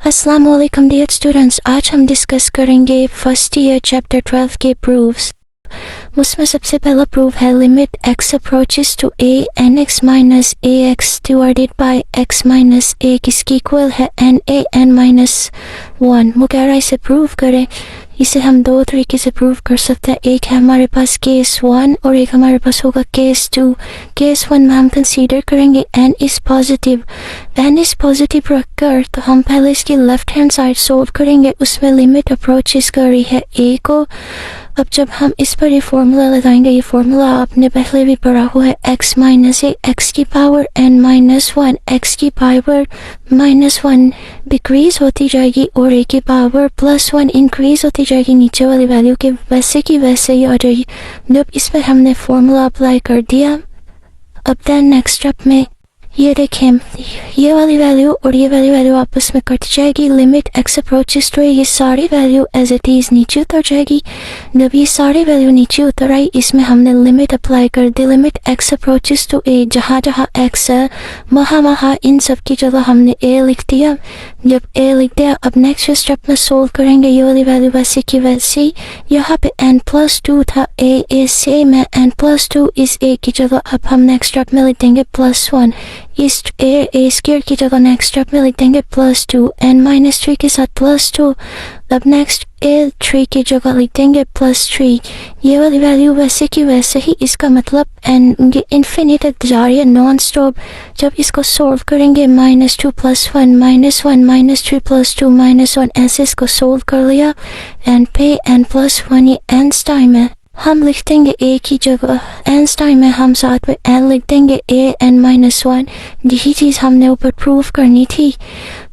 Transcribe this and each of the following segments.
अस्सलाम वालेकुम dear students, आज हम डिस्कस करेंगे फर्स्ट ईयर चैप्टर 12 के प्रूफ्स। उसमें सबसे पहला प्रूफ है limit x approaches to a n x minus a x divided by x minus a किसकी इक्वल है n a n माइनस 1। वो कह रहा है इसे प्रूव करें। इसे हम दो तरीके से प्रूव कर सकते हैं। एक है हमारे पास केस 1 और एक हमारे पास होगा केस 2। केस 1 में हम कंसीडर करेंगे n is positive. n is positive रखकर तो हम पहले इसकी लेफ्ट हैंड साइड सोल्व करेंगे। उसमें लिमिट अप्रोचेस कर रही है a को। अब जब हम इस पर ये फॉर्मूला लगाएंगे, ये फॉर्मूला आपने पहले भी पढ़ा हुआ है, x माइनस a x की पावर n माइनस 1 x की पावर माइनस 1 डिक्रीज होती जाएगी और a की पावर प्लस 1 इंक्रीज होती जाएगी नीचे वाली वैल्यू के वैसे की वैसे ही आ जाएगी। जब इस पर हमने फॉर्मूला अप्लाई कर दिया, अब देन नेक्स्ट स्टेप में ये देखें, ये वाली वैल्यू और ये वाली वैल्यू आपस में कट जाएगी। लिमिट x अप्रोचेस टू ये सारी वैल्यू एज इट इज नीचे उतर जाएगी। जब ये सारी वैल्यू नीचे उतर आई, इसमें हमने लिमिट अप्लाई कर दी। Limit x approaches to a, जहाँ जहाँ x है वहाँ इन सब की जगह हमने a लिख दिया। जब a लिख दिया, अब नेक्स्ट स्टेप में सोल्व करेंगे। ये वाली वैल्यू वैसे की वैसे, यहाँ पे n+2 था, a इज सेम है, n+2 इज a की जगह अब हम नेक्स्ट स्टेप में लिख देंगे +1। इस a स्क्वायर की जगह नेक्स्ट स्टेप में लिख देंगे +2, n-3 के साथ +2। अब नेक्स्ट a3 की जगह लिख देंगे +3। ये वाली वैल्यू वैसे की वैसे ही, इसका मतलब n इन्फिनिट तक जा रही है, नॉन स्टॉप। जब इसको सोल्व करेंगे -2 + 1 -1 -3 + 2 -1 ऐसे इसको सोल्व कर लिया। n पे n+1 ये nth टाइम है, हम लिख देंगे a की जगह nth टाइम है, हम साथ में n लिख देंगे a n-1। यही चीज़ हमने ऊपर प्रूव करनी थी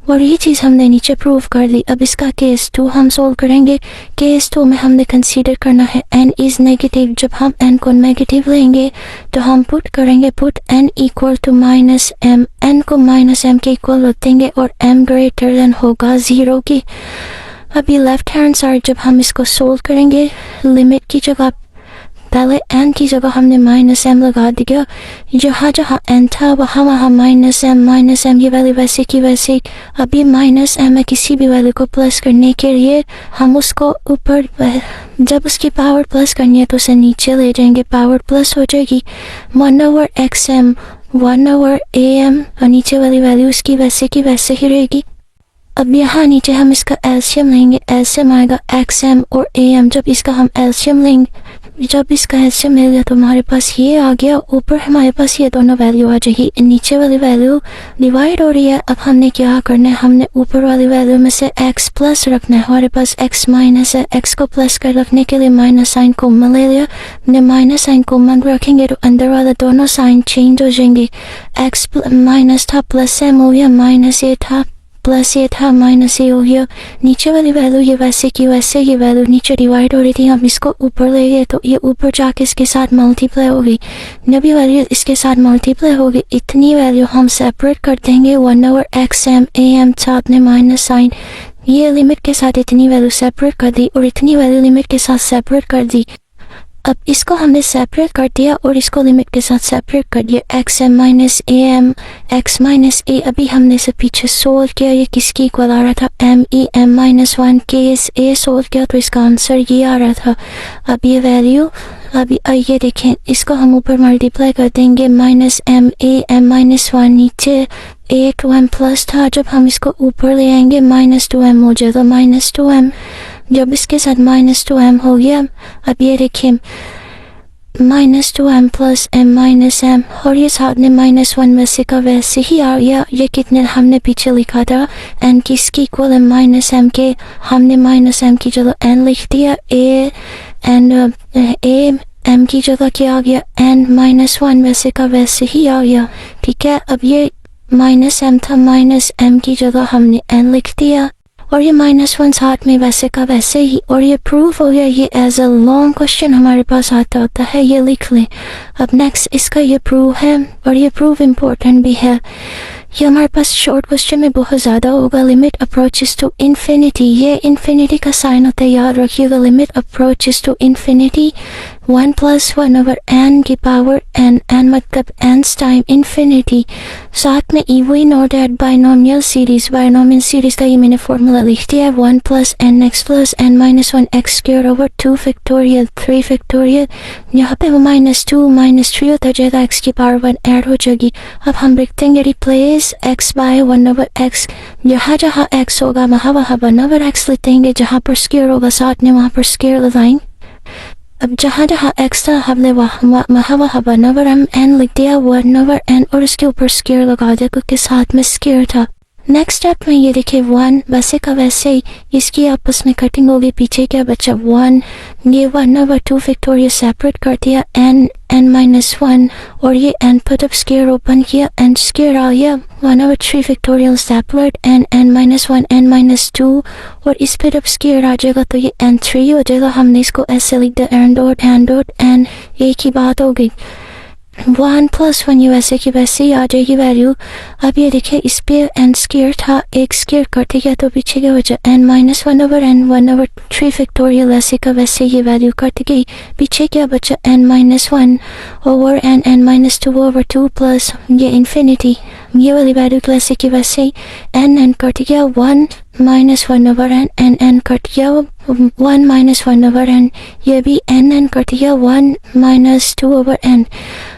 और ये चीज़ हमने नीचे प्रूव कर ली। अब इसका केस 2 हम सोल्व करेंगे। केस 2 में हमने कंसीडर करना है n इज़ नेगेटिव। जब हम n को नेगेटिव लेंगे तो हम पुट करेंगे put n equal to -m, n को -m के इक्वल रख देंगे और m ग्रेटर देन होगा 0 की। अभी लेफ्ट हैंड साइड जब हम इसको सोल्व करेंगे, लिमिट की जगह पहले n की जगह हमने -m लगा दिया। जहाँ जहाँ n था वहाँ -m ये वैल्यू वैसे की वैसे। अभी -m है, किसी भी वैल्यू को प्लस करने के लिए हम उसको ऊपर, जब उसकी पावर प्लस करनी है तो उसे नीचे ले जाएंगे, पावर प्लस हो जाएगी 1/xm 1/am और नीचे वाली वैल्यू उसकी वैसे की वैसे ही रहेगी। अब यहाँ नीचे हम इसका एलसीएम लेंगे। एलसीएम आएगा xm और am। जब इसका हम एलसीएम लेंगे, जब इसका एलसीएम मिल गया तो हमारे पास ये आ गया। ऊपर हमारे पास ये दोनों वैल्यू आ जाएगी, नीचे वाली वैल्यू डिवाइड हो रही है। अब हमने क्या करना है, हमने ऊपर वाली वैल्यू में से x प्लस रखना है। हमारे पास x माइनस है, x को प्लस कर रखने के लिए माइनस साइन कॉमन ले लिया। जब माइनस साइन कॉमन रखेंगे तो अंदर वाले दोनों साइन चेंज हो जाएंगे। x माइनस था प्लस m हो गया, माइनस ए था प्लस ये था माइनस ए हो गया। नीचे वाली वैल्यू ये वैसे की वैसे, ये वैल्यू नीचे डिवाइड हो रही थी, हम इसको ऊपर ले गए तो ये ऊपर जाके इसके साथ मल्टीप्लाई होगी। जब ये वैल्यू इसके साथ मल्टीप्लाई होगी, इतनी वैल्यू हम सेपरेट कर देंगे 1/xm am साथ में माइनस साइन। ये लिमिट के साथ इतनी वैल्यू सेपरेट कर दी और इतनी वैल्यू लिमिट के साथ सेपरेट कर दी। अब इसको हमने सेपरेट कर दिया और इसको लिमिट के साथ सेपरेट कर दिया, xm -am x - a। अभी हमने इसे पीछे सोल्व किया, ये किसकी इक्वल आ रहा था, m-1 केस a सोल्व किया तो इसका आंसर ये आ रहा था। अब ये वैल्यू अभी ये देखें, इसको हम ऊपर मल्टीप्लाई कर देंगे -m am-1 नीचे a to m प्लस था। जब हम इसको ऊपर ले आएंगे -2m हो जाएगा -2m। जब इसके साथ -2m हो गया, अब ये देखिए -2m + m - और ये साथ में -1 वैसे का वैसे ही आ गया। ये कितने हमने पीछे लिखा था, n किसकी इक्वल है -m के, हमने -m की जगह n लिख दिया। m की जगह क्या आ गया, n-1 वैसे का वैसे ही आ गया। ठीक है, अब ये -m था, -m की जगह हमने n लिख दिया और ये -1 साथ में वैसे का वैसे ही। और ये प्रूफ हो गया। ये एज अ लॉन्ग क्वेश्चन हमारे पास आता होता है, ये लिख लें। अब नेक्स्ट इसका ये प्रूफ है और ये प्रूफ इम्पोर्टेंट भी है। ये हमारे पास शॉर्ट क्वेश्चन में बहुत ज़्यादा होगा। लिमिट अप्रोचेस टू इन्फिनिटी, ये इन्फिनिटी का साइन होता है, याद रखिएगा। Limit approaches to infinity 1 plus 1 over n की पावर n मतलब nth टाइम infinity। साथ में वही नोटेड बाइनोमियल सीरीज का ये मैंने फॉर्मूला लिख दिया है 1 plus nx plus n minus 1 x square over 2 factorial 3 factorial। यहाँ पे वो -2 होता जाएगा, x की पावर 1 ऐड हो जाएगी। अब हम लिखते हैं replace x by 1 over x। जहाँ x होगा वहाँ 1 over x लिखेंगे, जहाँ पर स्क्वायर होगा साथ में वहाँ पर स्क्वायर लगाएंगे। अब जहाँ x था हमने वहाँ 1 over n लिख दिया 1 over n और उसके ऊपर स्क्वायर लगा दिया क्योंकि साथ में स्क्वायर था। नेक्स्ट स्टेप में ये देखिए 1 वैसे का वैसे ही इसकी आपस में कटिंग होगी, पीछे क्या बचा 1, ये 1 over 2 फैक्टोरियल सेपरेट कर दिया n minus 1 और ये n put up square open किया n स्क्वायर आ गया 1 over 3 factorial separate n minus 1 n minus 2 और इस पुट अप स्क्वायर आ जाएगा तो ये n3 हो जाएगा। हमने इसको ऐसे लिख दिया n dot n एक ही बात हो गई। 1 plus 1 ये वैसे की वैसे ही आ जाएगी वैल्यू। अब ये देखिए इस पे n स्क्वायर था, एक स्क्वायर करते गया तो पीछे क्या बचा n minus 1 over n 1 over 3 factorial ऐसे का वैसे ये वैल्यू कट गई, पीछे क्या बचा n minus 1 over n minus 2 over 2 plus ये इन्फिनिटी, ये वाली वैल्यू वैसे की वैसे ही n कट गया 1 minus 1 over n कट गया 1 minus 1 over n, ये भी n कट गया 1 minus 2 over n।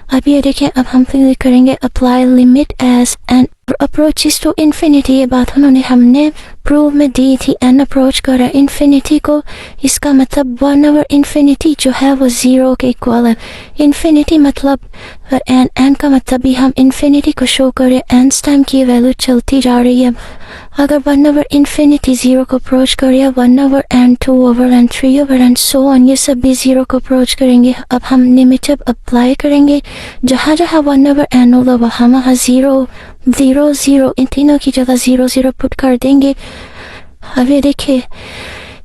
अब ये देखें, अब हम फिर करेंगे apply limit as n approaches to infinity. ये बात हमने प्रूव में दी थी, n अप्रोच कर रहा है इन्फिनिटी को, इसका मतलब 1 over इन्फिनिटी जो है वो 0 के इक्वल है। इन्फिनिटी मतलब n का मतलब भी हम इन्फिनिटी को शो कर रहे हैं, n टाइम की वैल्यू चलती जा रही है। अगर 1 over इन्फिनिटी 0 को अप्रोच करें 1 over n 2 over n 3 over n so on, ये सब भी 0 को अप्रोच करेंगे। अब हम लिमिट अप्लाई करेंगे, जहाँ 1 over n होगा वहाँ 0 0 0 इन तीनों की जगह 0 0 पुट कर देंगे। अब ये देखिए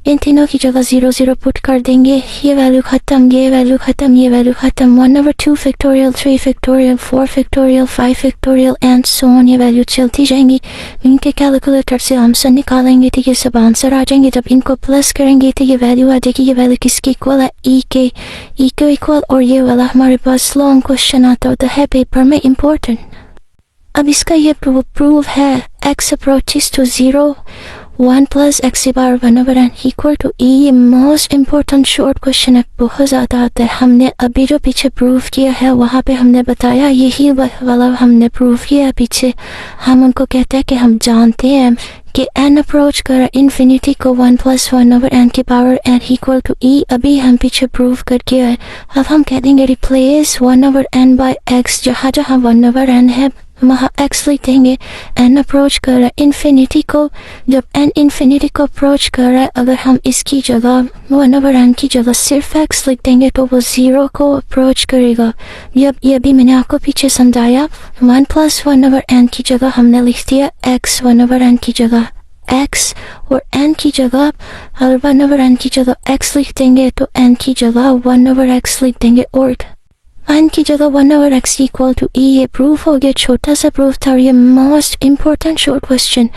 इन तीनों की जगह 0 0 पुट कर देंगे, ये वैल्यू खत्म, ये वैल्यू खत्म, ये वैल्यू खत्म। 1 over 2 factorial 3 factorial 4 factorial 5 factorial and so on, ये वैल्यू चलती जाएंगी। इनके कैलकुलेटर से आंसर निकालेंगे तो ये सब आंसर आ जाएंगे। जब इनको प्लस करेंगे तो ये वैल्यू आ जाएगी, ये वैल्यू किसकी इक्वल है ई के इक्वल। और ये वाला हमारे पास लॉन्ग क्वेश्चन आता होता है पेपर में इम्पोर्टेंट। अब इसका ये प्रूव है x approaches to 0 1 plus x bar 1 over n equal to e। ये मोस्ट इम्पोर्टेंट शॉर्ट क्वेश्चन है, बहुत ज़्यादा आता है। हमने अभी जो पीछे प्रूव किया है वहाँ पे हमने बताया यही वाला हमने प्रूव किया है पीछे। हम उनको कहते हैं कि हम जानते हैं कि n अप्रोच कर इन्फिनिटी को 1 plus 1 over n की power n equal to e, अभी हम पीछे प्रूव कर किया है। अब हम कह देंगे replace 1 over n by x, जहाँ 1 over n है वहाँ x लिख देंगे। n अप्रोच कर रहा है इन्फिनिटी को, जब n इन्फिनिटी को अप्रोच कर रहा है अगर हम इसकी जगह 1 over n की जगह सिर्फ x लिख देंगे तो वो 0 को अप्रोच करेगा। ये भी मैंने आपको पीछे समझाया। 1 plus 1 over n की जगह हमने लिख दिया x, 1 over n की जगह x और n की जगह, अगर 1 over n की जगह x लिख देंगे तो n की जगह 1 over x लिख देंगे और n की जगह 1 over x equal to e। ये प्रूफ हो गया, छोटा सा प्रूफ था और ये मोस्ट इम्पोर्टेंट शॉर्ट क्वेश्चन।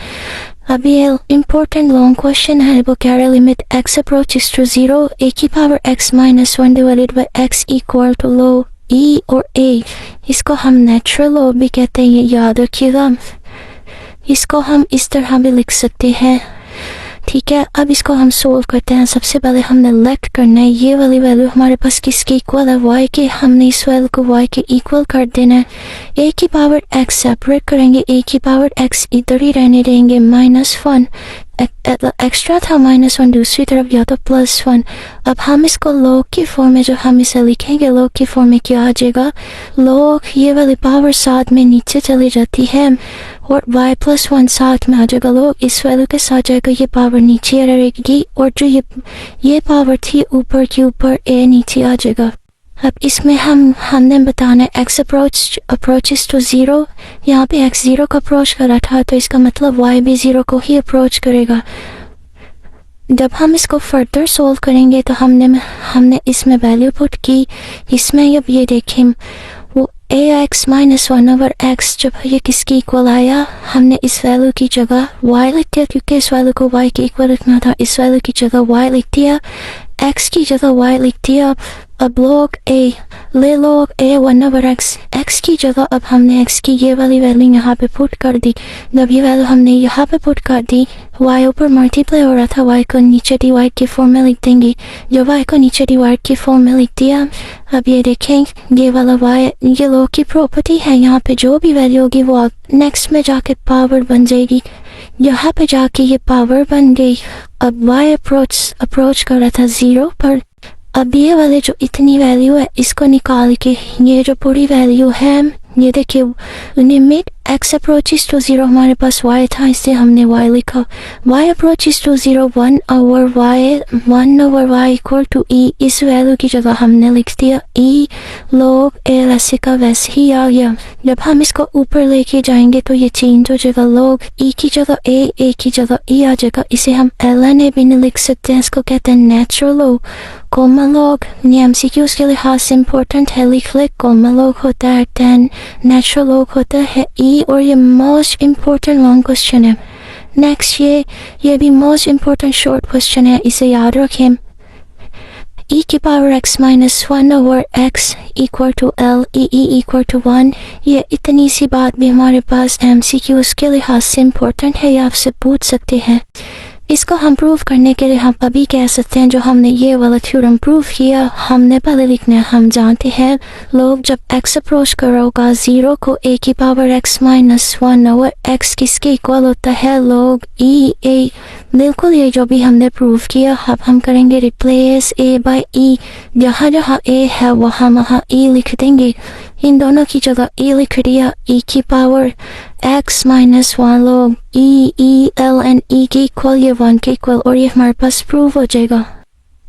अभी ये इम्पोर्टेंट लॉन्ग क्वेश्चन है, वो कह रहा है limit x approaches to 0 a की power x minus 1 divided by x equal to log e और a। इसको हम नेचुरल लॉ भी कहते हैं, ये याद रखिएगा। इसको हम इस तरह भी लिख सकते हैं, ठीक है। अब इसको हम सोल्व करते हैं। सबसे पहले हमने लेट करना है ये वाली वैल्यू हमारे पास किसकी इक्वल है, y के। हमने इस वैल्यू को y के इक्वल कर देना है। a की पावर x सेपरेट करेंगे, a की पावर x इधर ही रहने देंगे -1, एक्स्ट्रा था -1 दूसरी तरफ या तो +1। अब हम इसको लॉग की फॉर्म में जो हम इसे लिखेंगे लॉग की फॉर्म में क्या आ जाएगा, लॉग ये वाली पावर साथ में नीचे चली जाती है और y+1 साथ में आ जाएगा, लॉग इस वैल्यू के साथ जाएगा, ये पावर नीचे रहेगी और जो ये पावर थी ऊपर की ऊपर a नीचे आ जाएगा। अब इसमें हमने बताना है x अप्रोचेस टू 0, यहाँ पे x 0 को अप्रोच कर रहा था तो इसका मतलब y भी 0 को ही अप्रोच करेगा। जब हम इसको फर्दर सोल्व करेंगे तो हमने इसमें वैल्यू पुट की, इसमें अब ये देखें वो ax minus 1 over x जब ये किसकी इक्वल आया, हमने इस वैल्यू की जगह y लिख दिया क्योंकि इस वैल्यू को y के इक्वल लिखना था, इस वैल्यू की जगह y लिख दिया। x की जगह y लिख दिया। अब log a ले log a 1/x, x की जगह अब हमने x की ये वाली वैल्यू यहाँ पे पुट कर दी। जब ये वैल्यू हमने यहाँ पे पुट कर दी, y ऊपर मल्टीप्लाई हो रहा था, y को नीचे डिवाइड की फॉर्म में लिख देंगे। जब y को नीचे डिवाइड की फॉर्म में लिख दिया, अब ये देखें ये वाला y ये log की प्रॉपर्टी है, यहाँ पे जो भी वैल्यू होगी वो नेक्स्ट में जाके पावर बन जाएगी। यहाँ पे जाके ये पावर बन गई। अब y अप्रोच कर रहा था 0 पर। अब ये वाले जो इतनी वैल्यू है इसको निकाल के ये जो पूरी वैल्यू है ये देखिए लिमिट x अप्रोचेस टू 0 हमारे पास y था, इसलिए हमने y लिखा। y approaches to 0 1 over y equal to e, इस वैल्यू की जगह हमने लिख दिया e log a, वैसे का वैसे ही आ गया। जब हम इसको ऊपर लेके जाएंगे तो ये चेंज हो जाएगा, log e की जगह a की जगह e आ जाएगा। इसे हम ln भी नहीं लिख सकते हैं, इसको कहते हैं नेचुरल log। कॉमन लॉग ये MCQs के लिहाज से इम्पोर्टेंट है, लिख ले। कॉमन लॉग होता है 10, नेचुरल लॉग होता है e, और ये मोस्ट इम्पोर्टेंट लॉन्ग क्वेश्चन है। नेक्स्ट ये भी मोस्ट इम्पोर्टेंट शॉर्ट क्वेश्चन है, इसे याद रखें। e की power x minus 1 over x equal to l e equal to 1। ये इतनी सी बात भी हमारे पास MCQs के लिहाज से इम्पोर्टेंट है, ये आपसे पूछ सकते हैं। इसको हम प्रूव करने के लिए हम अभी कह सकते हैं जो हमने ये वाला थ्योरम प्रूव किया, हमने पहले लिखना है। हम जानते हैं लोग जब x अप्रोच कर रहा होगा 0 को a की power x minus 1 over x किसके इक्वल होता है, log e a। बिल्कुल ये जो भी हमने प्रूव किया। अब हम करेंगे रिप्लेस a by e, जहाँ जहाँ a है वहाँ e लिख देंगे। इन दोनों की जगह e लिख दिया, e की power x minus 1 log e l and e के इक्वल, ये 1 के इक्वल, और ये हमारे पास प्रूव हो जाएगा।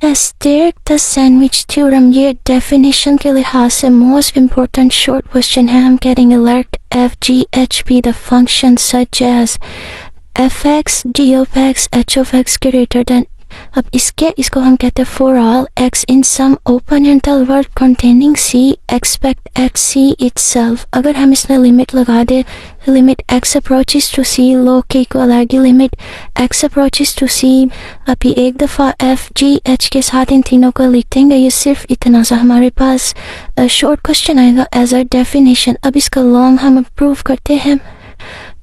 द सैंडविच थ्योरम ये डेफिनेशन के लिहाज से मोस्ट इम्पोर्टेंट शॉर्ट क्वेश्चन है। हम करेंगे late f g h be the function such as fx g of x h of x greater than। अब इसको हम कहते हैं for all x in some open interval containing c expect at c itself। अगर हम इसमें limit लगा दे, limit x approaches to c log के इक्वल आएगी limit x approaches to c। अभी एक दफ़ा f g h के साथ इन तीनों को लिख देंगे, ये सिर्फ इतना सा हमारे पास शॉर्ट क्वेश्चन आएगा एज अ डेफिनेशन। अब इसका लॉन्ग हम प्रूव करते हैं।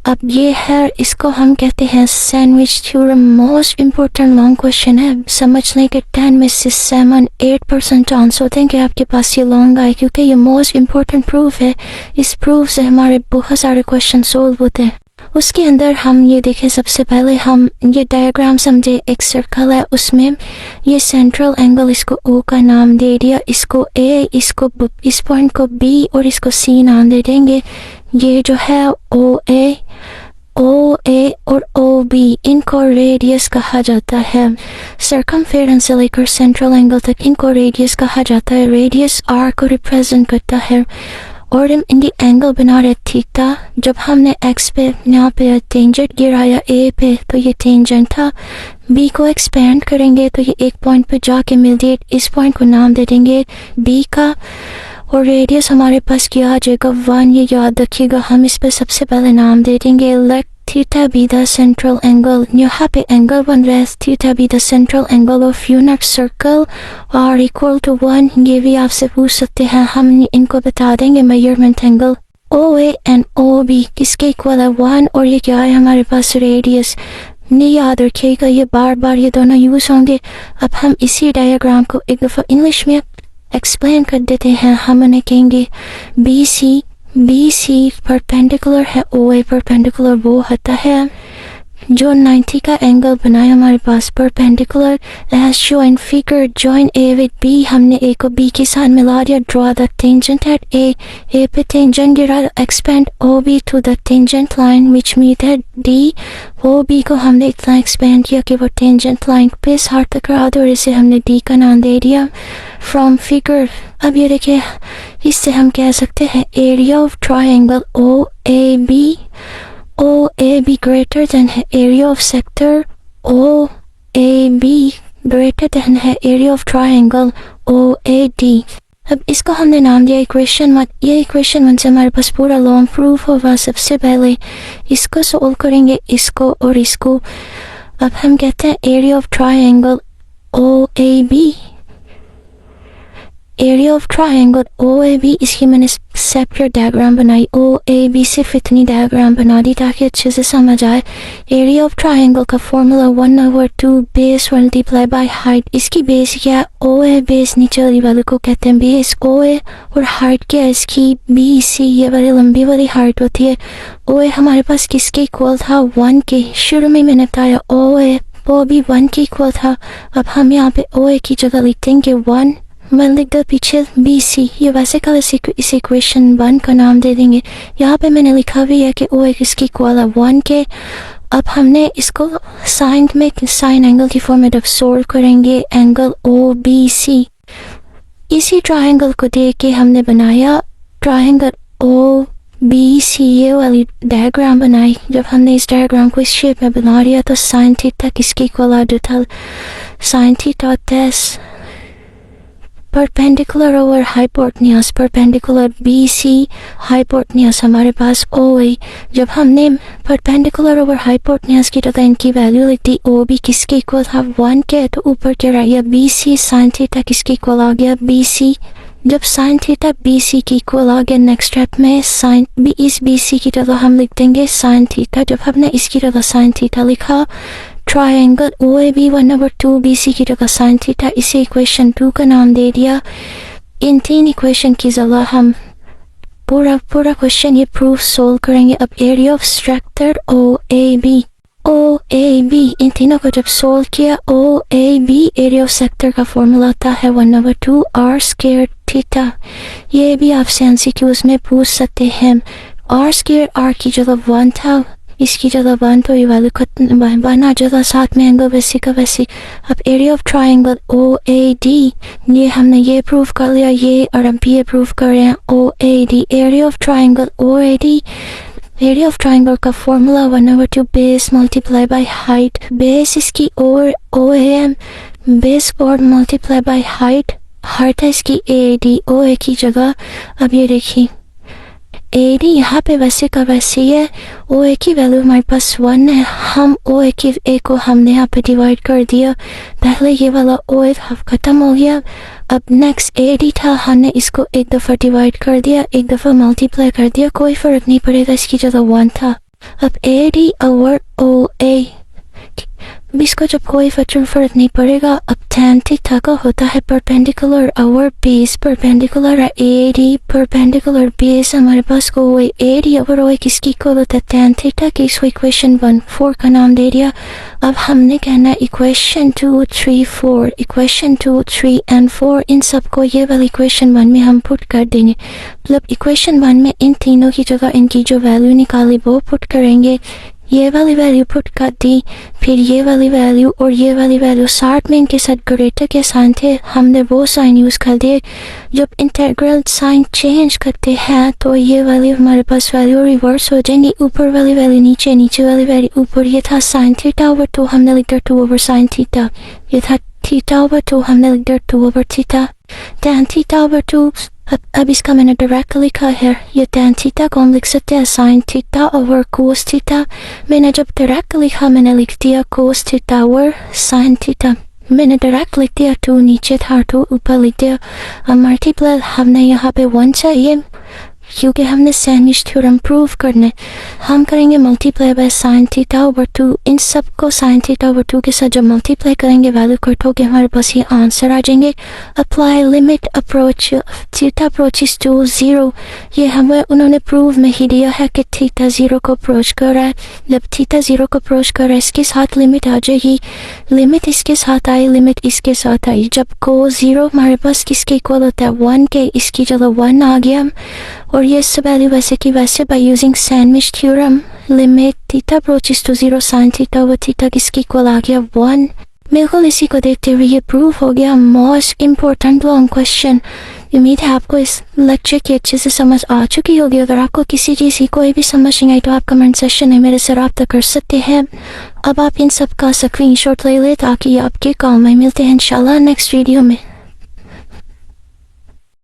अब ये है, इसको हम कहते हैं sandwich theorem. Most important long question है, समझ लें कि 10 में से 7-8% चांस होते हैं कि आपके पास ये लॉन्ग आए, क्योंकि ये मोस्ट इम्पोर्टेंट प्रूफ है। इस प्रूफ से हमारे बहुत सारे क्वेश्चन सोल्व होते हैं। उसके अंदर हम ये देखें, सबसे पहले हम ये डायग्राम समझे। एक सर्कल है, उसमें ये सेंट्रल एंगल, इसको O का नाम दे दिया, इसको A, इसको इस पॉइंट को B और इसको C नाम दे देंगे। ये जो है OA और OB, इनको रेडियस कहा जाता है। सर्कमफेरेंस से लेकर सेंट्रल एंगल तक इनको रेडियस कहा जाता है। रेडियस R को रिप्रेजेंट करता है। और इनकी एंगल बना रहे थीटा। जब हमने x पे यहाँ पे टेंजेंट गिराया A पे, तो ये टेंजेंट था। B को एक्सपेंड करेंगे तो ये एक पॉइंट पे जाके मिल जाए, इस पॉइंट को नाम दे देंगे B का। और रेडियस हमारे पास क्या आ जाएगा 1, ये याद रखिएगा। हम इस पे सबसे पहले नाम दे देंगे let theta be the central angle. यहाँ पे एंगल बन रहा है theta be the central angle of unit circle r equal to 1। ये भी आपसे पूछ सकते हैं, हम इनको बता देंगे measurement angle. OA and OB किसके इक्वल है 1, और ये क्या है हमारे पास रेडियस। नहीं याद रखिएगा, ये बार बार ये दोनों यूज होंगे। अब हम इसी डायग्राम को एक दफ़ा इंग्लिश में एक्सप्लेन कर देते हैं। हम उन्हें कहेंगे BC परपेंडिकुलर है, OA परपेंडिकुलर वो होता है जो 90 का एंगल बनाए हमारे पास perpendicular. As shown figure join A with B, हमने A को B के साथ मिला दिया। Draw the tangent at A पे टेंजेंट गिरा। Expand OB to the tangent line which meet at D। OB को हमने इतना एक्सपेंड किया कि वो टेंजेंट लाइन पे साथ टकरा दे, और इसे हमने D का नाम दे दिया। फ्रॉम फिगर, अब ये देखिए, इससे हम कह सकते हैं area of triangle OAB greater than है area of sector OAB greater than है एरिया ऑफ ट्रायंगल OAD। अब इसको हमने नाम दिया इक्वेशन 1। ये इक्वेशन 1 से हमारे पास पूरा लॉन्ग प्रूफ होगा। सबसे पहले इसको सोल्व करेंगे, इसको और इसको। अब हम कहते हैं area of triangle OAB, area of triangle OAB, इसकी मैंने सेपरेट डायग्राम बनाई। OAB सिर्फ इतनी डायग्राम बना दी ताकि अच्छे से समझ आए। एरिया ऑफ ट्रायंगल का formula 1/2 base multiply by height. इसकी बेस क्या है? OA बेस नीचे वाली वाले को कहते हैं बेस OA, और हाइट क्या है इसकी? BC, ये वाली लंबी वाली हाइट होती है। OA हमारे पास किसके इक्वल था? 1 के। शुरू में मैंने बताया OA वो भी 1 के इक्वल था। अब हम यहाँ पे OA की जगह लिखते हैं कि 1, मैं लिख दे पीछे BC। ये वैसे का वैसे इस इक्वेशन 1 का नाम दे देंगे। यहाँ पे मैंने लिखा भी है कि OA किसकी इक्वल है? 1 के। अब हमने इसको साइन एंगल की फॉर्म में जब सोल्व करेंगे एंगल OBC। इसी ट्रायंगल को देख के हमने बनाया ट्रायंगल OBC, ये वाली डायग्राम बनाई। जब हमने इस डायग्राम को इस शेप में बना लिया तो साइन थीटा किसकी इक्वल आ जाता? साइन थीटा टेस perpendicular over hypotenuse, perpendicular BC, hypotenuse हमारे पास OA। जब हमने परपेंडिकुलर ओवर हाइपोटेन्यूज की जगह इनकी वैल्यू लिख दी, OB किसके इक्वल था? 1 के। तो ऊपर क्या रह गया? BC। साइन थीटा किसके इक्वल आ गया? BC। जब साइन थीटा BC की इक्वल आ गया, नेक्स्ट स्टेप में साइन इस BC की जगह हम लिख देंगे साइन थीटा। जब हमने इसकी जगह साइन थीटा लिखा, ट्रायंगल OAB 1/2 BC की जगह साइन थीटा, इसे इक्वेशन 2 का नाम दे दिया। इन 3 इक्वेशन की जगह हम पूरा क्वेश्चन ये प्रूफ सोल्व करेंगे। अब एरिया ऑफ स्ट्रक्चर OAB, इन तीनों को जब सोल्व किया, OAB एरिया ऑफ सेक्टर का फॉर्मूला आता है 1/2 r² थीटा। ये भी आपसे MCQs में पूछ सकते हैं। r² r की जगह 1 था, इसकी जगह 1, तो ये वाले बना जगह साथ में एंगल वैसे का वैसे। अब एरिया ऑफ ट्रायंगल OAD, ये हमने ये प्रूफ कर लिया, ये और हम ये प्रूफ कर रहे हैं OAD। Area of triangle OAD, area of triangle का formula 1/2 base multiply by height. Base इसकी OAM, बेस और मल्टीप्लाई बाय हाइट है इसकी AD, OA की जगह। अब ये देखिए AD यहाँ पे वैसे का वैसे ही है। OA की वैल्यू हमारे पास 1 है। हम OA की A को हमने यहाँ पे डिवाइड कर दिया। पहले ये वाला OA खत्म हो गया। अब नेक्स्ट AD था, हमने इसको एक दफ़ा डिवाइड कर दिया, एक दफ़ा मल्टीप्लाई कर दिया, कोई फ़र्क नहीं पड़ेगा, इसकी जगह 1 था। अब AD ओवर OA, इसको जब कोई फर्क नहीं पड़ेगा। अब tan थीटा का होता है परपेंडिकुलर ओवर बेस, परपेंडिकुलर है AD, परपेंडिकुलर बेस हमारे पास को OA। AD ओवर OA किसकी इक्वल होता है? tan थीटा की। इसको इक्वेशन 1/4 का नाम दे दिया। अब हमने कहना है इक्वेशन 2, 3, 4, इक्वेशन 2, 3 and 4, इन सबको ये वाली इक्वेशन 1 में हम पुट कर देंगे। मतलब इक्वेशन 1 में इन तीनों की जगह इनकी जो वैल्यू निकाली वो पुट करेंगे। ये वाली वैल्यू पुट कर दी, फिर ये वाली वैल्यू और ये वाली वैल्यू साथ में इनके साथ ग्रेटर के साइन थे, हमने वो साइन यूज़ कर दिए। जब इंटीग्रल साइन चेंज करते हैं तो ये वाली हमारे पास वैल्यू रिवर्स हो जाएंगी। ऊपर वाली वैल्यू नीचे, नीचे वाली वैल्यू ऊपर। ये था साइन थीटा ओवर 2, हमने लिख दिया 2 ओवर साइन थीटा। ये था थीटा ओवर 2, हमने लिख दिया 2 over theta. tan theta over 2, अब इसका मैंने डायरेक्ट लिखा है। ये tan थीटा को हम लिख सकते हैं sign theta over cos theta. मैंने जब डायरेक्ट लिखा मैंने लिख दिया cos theta over sine theta. मैंने डायरेक्ट लिख दिया 2 नीचे था, 2 ऊपर लिख दिया। अब मल्टीप्लाई हमने यहाँ पे 1 चाहिए क्योंकि हमने सैंडविच थ्योरम प्रूव करने। हम करेंगे multiply by sine theta over 2। इन सब को साइन थीटा ओवर 2 के साथ जब मल्टीप्लाई करेंगे वैल्यू कट होके हमारे पास ये आंसर आ जाएंगे। Apply limit approach theta approaches to 0, ये हमें उन्होंने प्रूव में ही दिया है कि थीटा 0 को अप्रोच कर रहा है। जब थीटा 0 को अप्रोच कर रहा है इसके साथ लिमिट आ जाएगी, लिमिट इसके साथ आई, लिमिट इसके साथ आई। जब को 0 हमारे पास किसके इक्वल होता है? 1 के, इसकी जगह 1 आ गया। और ये सब वैल्यू वैसे की वैसे by using sandwich theorem limit theta approaches to 0 sine theta over theta किसके इक्वल आ गया? 1। बिल्कुल इसी को देखते हुए ये प्रूफ हो गया। Most important long question. उम्मीद है आपको इस लेक्चर की अच्छे से समझ आ चुकी होगी। अगर आपको किसी चीज़ की कोई भी समझ नहीं आई तो आप कमेंट सेक्शन में मेरे से रब्ता कर सकते हैं। अब आप इन सब का स्क्रीनशॉट ले लें ताकि आपके काम में मिलते हैं इंशाल्लाह नेक्स्ट वीडियो में।